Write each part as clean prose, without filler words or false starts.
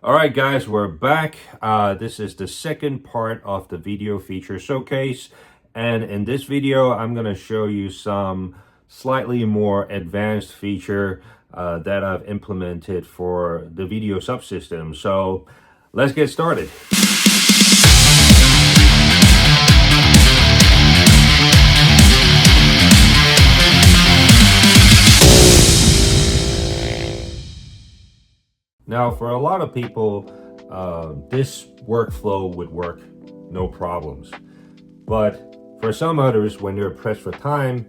All right, guys, we're back. This is the second part of the video feature showcase. And in this video, I'm going to show you some slightly more advanced feature that I've implemented for the video subsystem. So let's get started. Now, for a lot of people, this workflow would work no problems. But for some others, when they're pressed for time,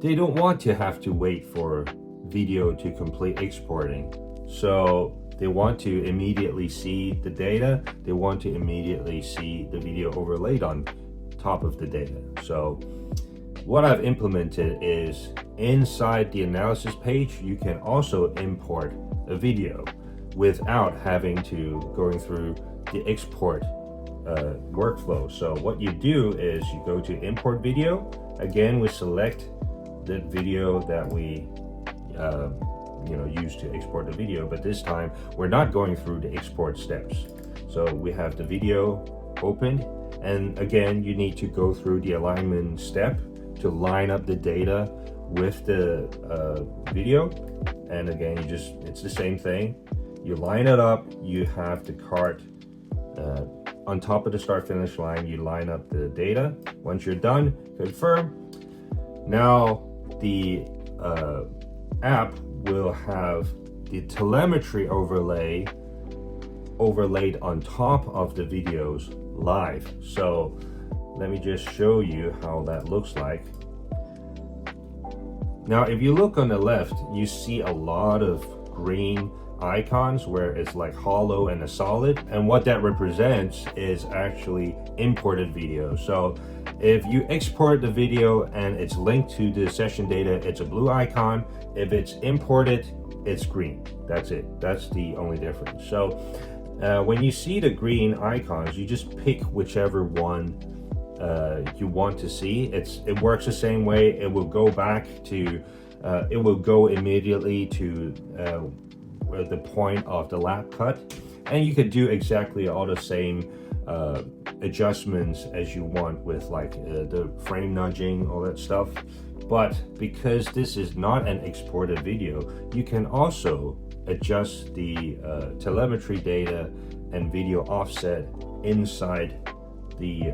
they don't want to have to wait for video to complete exporting. So they want to immediately see the data. They want to immediately see the video overlaid on top of the data. So what I've implemented is inside the analysis page, you can also import a video without having to going through the export workflow. So what you do is you go to import video. Again, we select the video that we use to export the video, but this time we're not going through the export steps. So we have the video opened, and again, you need to go through the alignment step to line up the data with the video. And again, it's the same thing. You line it up, you have the cart on top of the start finish line, you line up the data. Once you're done, confirm. Now the app will have the telemetry overlay overlaid on top of the videos live. So let me just show you how that looks like. Now, if you look on the left, you see a lot of green icons where it's like hollow and a solid, and what that represents is actually imported video. So if you export the video and it's linked to the session data, it's a blue icon. If it's imported, it's green. That's it. That's the only difference. So when you see the green icons, you just pick whichever one you want to see. It works the same way. It will go back to it will go immediately to the point of the lap cut, and you could do exactly all the same adjustments as you want with like the frame nudging, all that stuff. But because this is not an exported video, you can also adjust the telemetry data and video offset inside the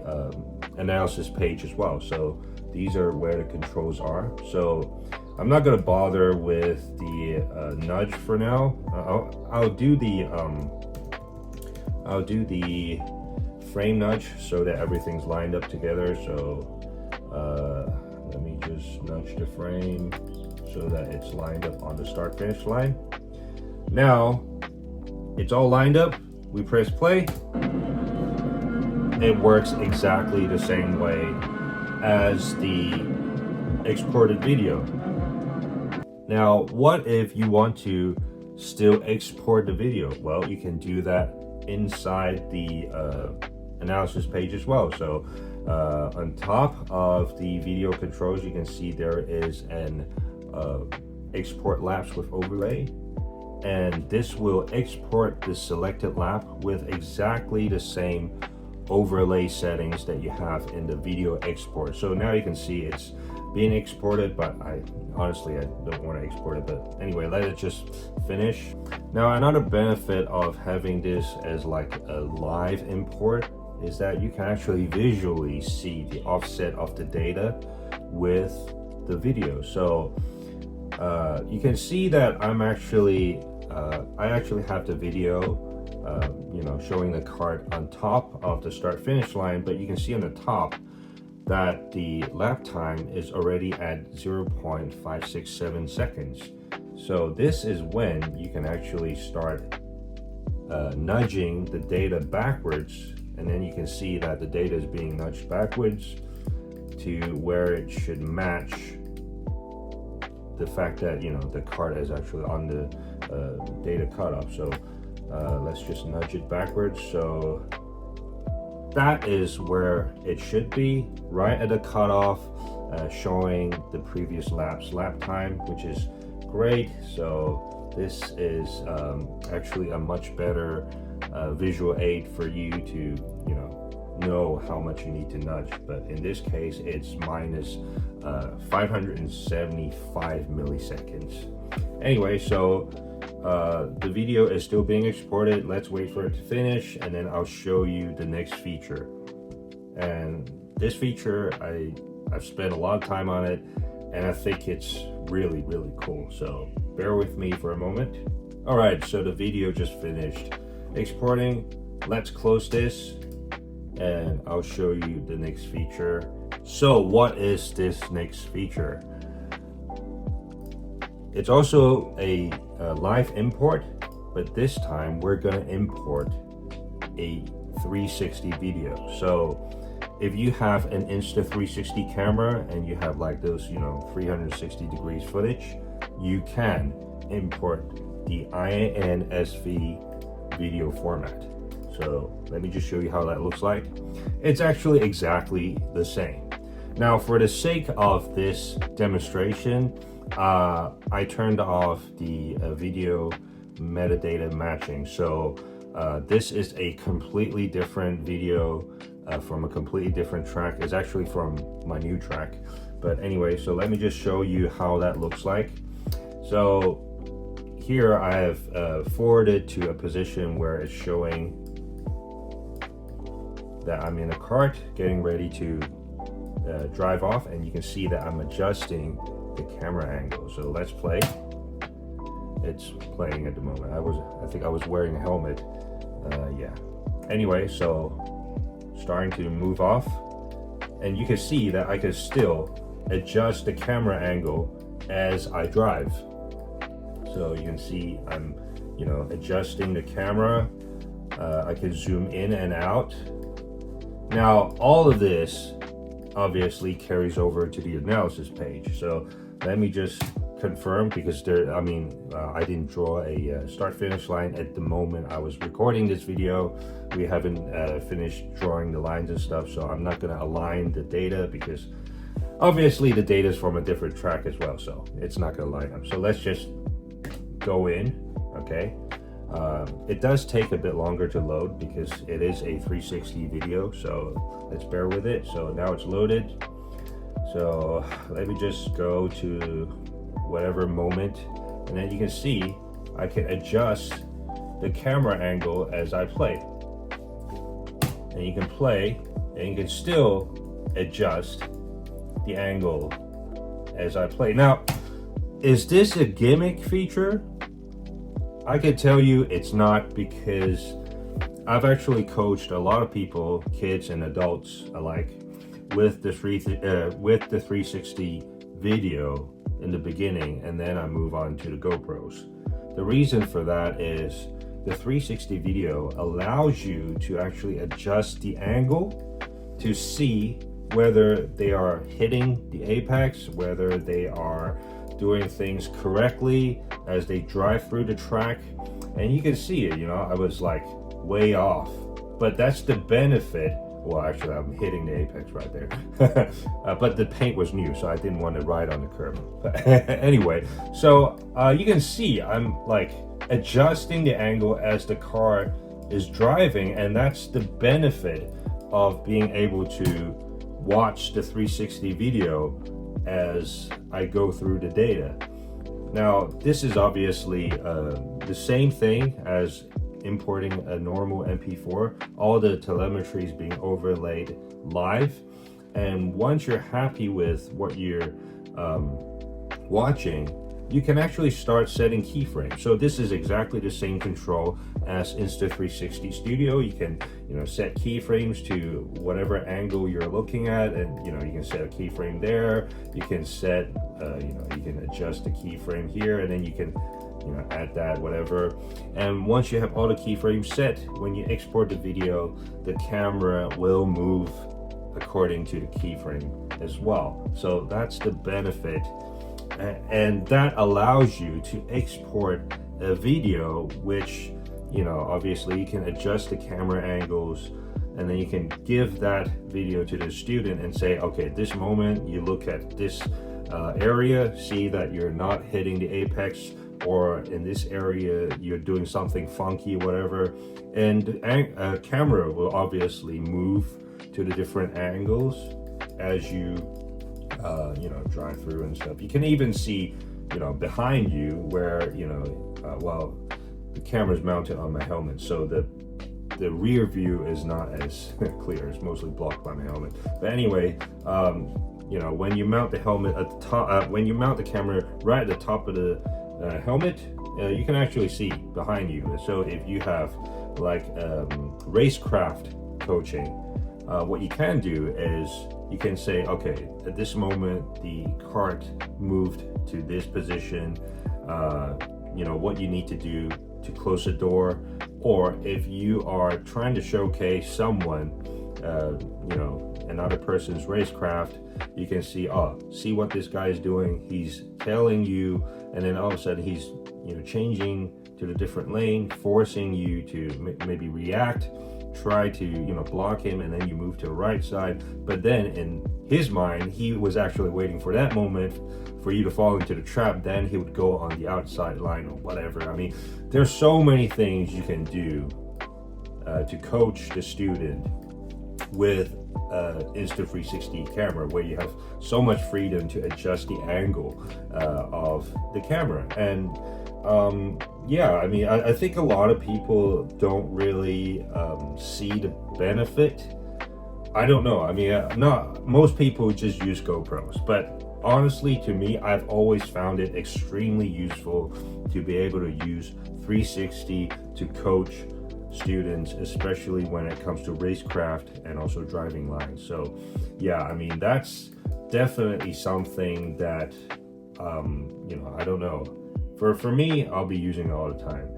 analysis page as well. So these are where the controls are. So I'm not going to bother with the nudge for now. I'll do the frame nudge so that everything's lined up together. So let me just nudge the frame so that it's lined up on the start finish line. Now it's all lined up. We press play. It works exactly the same way as the exported video. Now, what if you want to still export the video? Well, you can do that inside the analysis page as well. So on top of the video controls, you can see there is an export laps with overlay. And this will export the selected lap with exactly the same overlay settings that you have in the video export. So now you can see it's being exported, but I honestly don't want to export it. But anyway, let it just finish. Now, another benefit of having this as like a live import is that you can actually visually see the offset of the data with the video. So you can see that I actually have the video showing the cart on top of the start finish line, but you can see on the top that the lap time is already at 0.567 seconds. So this is when you can actually start nudging the data backwards, and then you can see that the data is being nudged backwards to where it should match the fact that the cart is actually on the data cutoff. So let's just nudge it backwards. So that is where it should be, right at the cutoff, showing the previous lap time, which is great. So this is actually a much better visual aid for you to, know how much you need to nudge. But in this case, it's minus 575 milliseconds. Anyway, so the video is still being exported. Let's wait for it to finish, and then I'll show you the next feature. And this feature, I've spent a lot of time on it, and I think it's really, really cool. So bear with me for a moment. All right, so the video just finished exporting. Let's close this, and I'll show you the next feature. So what is this next feature? It's also a live import, but this time we're gonna import a 360 video. So if you have an Insta360 camera and you have like those, 360 degrees footage, you can import the INSV video format. So let me just show you how that looks like. It's actually exactly the same. Now, for the sake of this demonstration, I turned off the video metadata matching. So this is a completely different video from a completely different track. It's actually from my new track. But anyway, so let me just show you how that looks like. So here I have forwarded to a position where it's showing that I'm in a cart getting ready to drive off, and you can see that I'm adjusting the camera angle. So let's play. It's playing at the moment. I think I was wearing a helmet. Yeah. Anyway, so starting to move off, and you can see that I can still adjust the camera angle as I drive. So you can see I'm, adjusting the camera. I can zoom in and out. Now, all of this obviously carries over to the analysis page. So let me just confirm, because I didn't draw a start finish line at the moment I was recording this video. We haven't finished drawing the lines and stuff, so I'm not going to align the data, because obviously the data is from a different track as well, so it's not going to line up. So let's just go in. Okay, it does take a bit longer to load because it is a 360 video, so let's bear with it. So now it's loaded. So let me just go to whatever moment, and then you can see I can adjust the camera angle as I play, and you can play and you can still adjust the angle as I play. Now, is this a gimmick feature? I can tell you it's not, because I've actually coached a lot of people, kids and adults alike, with the 360 video in the beginning, and then I move on to the GoPros. The reason for that is the 360 video allows you to actually adjust the angle to see whether they are hitting the apex, whether they are doing things correctly as they drive through the track. And you can see it, I was like way off, but that's the benefit. Well, actually I'm hitting the apex right there. But the paint was new, so I didn't want to ride on the curb. But anyway, so you can see I'm like adjusting the angle as the car is driving, and that's the benefit of being able to watch the 360 video as I go through the data. Now, this is obviously the same thing as importing a normal MP4. All the telemetry is being overlaid live, and once you're happy with what you're watching, you can actually start setting keyframes. So this is exactly the same control as Insta360 Studio. You can, set keyframes to whatever angle you're looking at, and you can set a keyframe there. You can set, you can adjust the keyframe here, and then you can, add that, whatever. And once you have all the keyframes set, when you export the video, the camera will move according to the keyframe as well. So that's the benefit. And that allows you to export a video, which, obviously you can adjust the camera angles, and then you can give that video to the student and say, okay, at this moment, you look at this area, see that you're not hitting the apex or in this area you're doing something funky, whatever, and the camera will obviously move to the different angles as you drive through and stuff. You can even see behind you where well, the camera's mounted on my helmet, so the rear view is not as clear. It's mostly blocked by my helmet. But anyway, when you mount the helmet at the top, when you mount the camera right at the top of the helmet, you can actually see behind you. So if you have like racecraft coaching, what you can do is you can say, okay, at this moment the cart moved to this position, what you need to do to close the door. Or if you are trying to showcase someone, another person's racecraft, you can see what this guy is doing. He's telling you, and then all of a sudden he's changing to the different lane, forcing you to maybe react, try to block him, and then you move to the right side. But then in his mind, he was actually waiting for that moment for you to fall into the trap. Then he would go on the outside line or whatever. I mean, there's so many things you can do to coach the student with Insta360 camera, where you have so much freedom to adjust the angle of the camera. And I mean, I think a lot of people don't really see the benefit. I don't know. I mean, not most people just use GoPros, but honestly, to me, I've always found it extremely useful to be able to use 360 to coach students, especially when it comes to racecraft and also driving lines. So yeah, I mean, that's definitely something that I don't know, for me, I'll be using it all the time,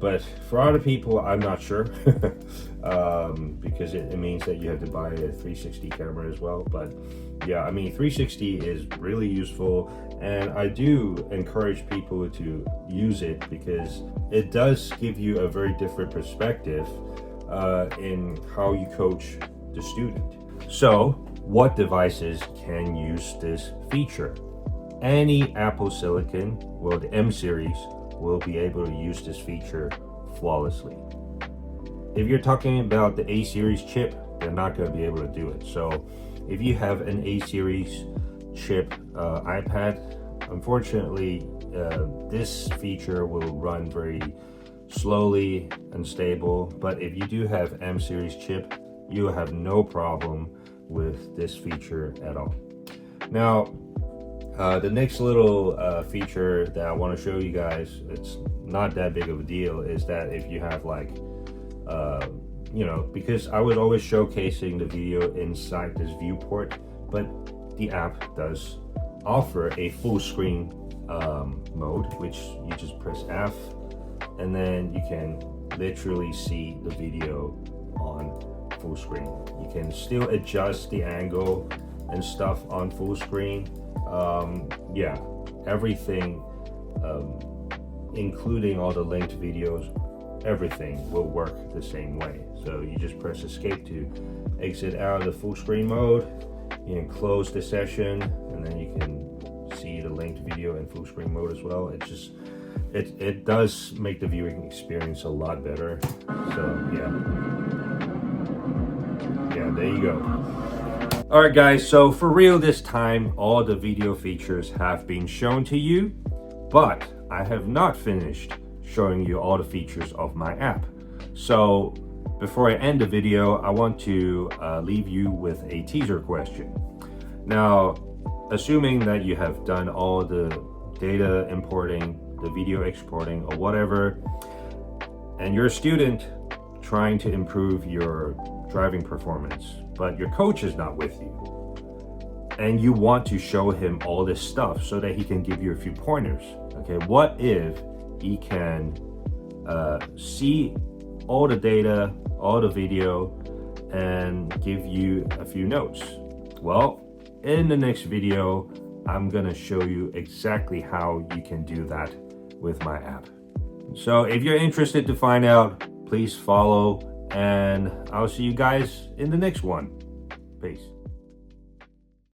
but for other people, I'm not sure. Because it means that you have to buy a 360 camera as well. But yeah, I mean, 360 is really useful, and I do encourage people to use it because it does give you a very different perspective in how you coach the student. So what devices can use this feature? Any Apple Silicon, well, the M series, will be able to use this feature flawlessly. If you're talking about the A series chip, they're not going to be able to do it. So if you have an A series chip iPad, unfortunately, this feature will run very slowly and stable. But if you do have M series chip, you have no problem with this feature at all. Now, the next little feature that I want to show you guys, it's not that big of a deal, is that if you have like because I was always showcasing the video inside this viewport, but the app does offer a full screen mode, which you just press F, and then you can literally see the video on full screen. You can still adjust the angle and stuff on full screen. Everything, including all the linked videos, everything will work the same way. So you just press escape to exit out of the full screen mode. You can close the session, and then you can see the linked video in full screen mode as well. It does make the viewing experience a lot better. So yeah, there you go. All right guys, so for real this time, all the video features have been shown to you, but I have not finished showing you all the features of my app. So before I end the video, I want to leave you with a teaser question. Now, assuming that you have done all the data importing, the video exporting, or whatever, and you're a student trying to improve your driving performance, but your coach is not with you, and you want to show him all this stuff so that he can give you a few pointers. Okay, what if he can see all the data, all the video, and give you a few notes? Well, in the next video, I'm gonna show you exactly how you can do that with my app. So if you're interested to find out, please follow, and I'll see you guys in the next one. Peace.